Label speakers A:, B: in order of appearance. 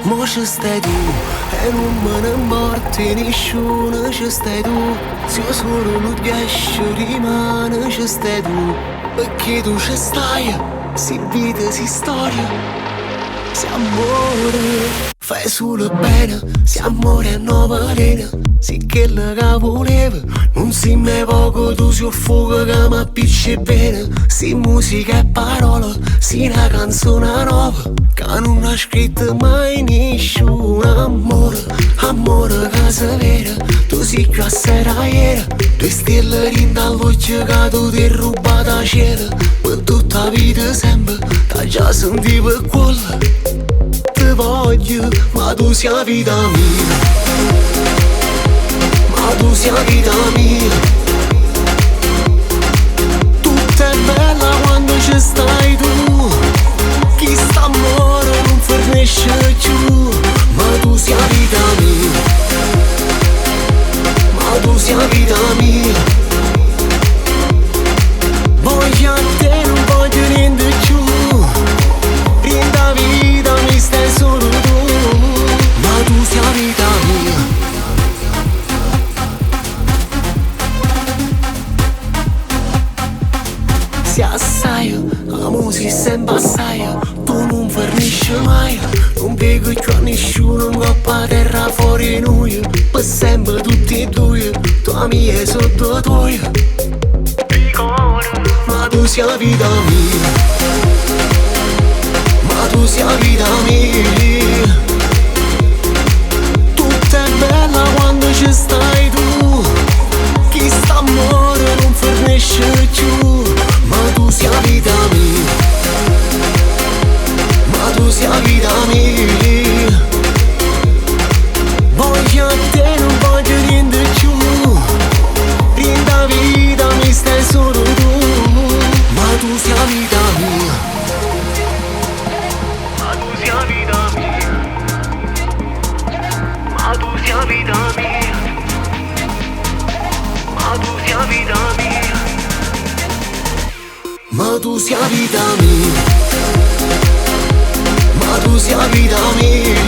A: Mo ci stai tu e non me ne importa nessuno, ci stai tu. Se io solo non riesco rimane ci stai tu. Perché tu ci stai, si vita, si storia, si amore. Fai solo bene, si amore a nuova arena. Si che la che voleva, non si mai poco, tu si fuoco che mi appicci bene. Si musica e parole, si una canzone nuova, che non ha scritto mai nessun amore. Amore che si vede, tu sei che sera ieri. Due stelle rindall'occhio che tu ti hai rubato a cielo. Per tutta la vita sempre, ti già sentito per quello. Ti voglio, ma tu sei la vita mia. Ma tu sei la vita mia. Tutta è bella quando ci stai tu. Chi sta amore non fornisce più. Ma tu sei la vita mia. Ma tu sei la vita mia. Voglio a te, non voglio niente più. In da vita mi stai solo tu. Ma tu sei la vita mia. Si assai, la musica sempre assai. Tu non fornisci mai, non vedo più a nessuno. Un coppa a terra fuori noi, per sempre tutti e due. Tua mia e sotto tua. Ma tu sei la vita mia. Ma tu sei la vita mia. Tutta è bella quando ci stai tu. Chi sta amore non fornisce più. Ma tu sei la vita mia. Ma tu sei la vita mia. Voglio a te, non voglio niente più. In da vita mi stai solo tu. Ma tu sei la vita mia. Ma tu sei la vita mia. Ma tu sei la vita mia. Ma tu sei la vita mia. Ma tu sei la vita mia. Ma tu sei la vita mia.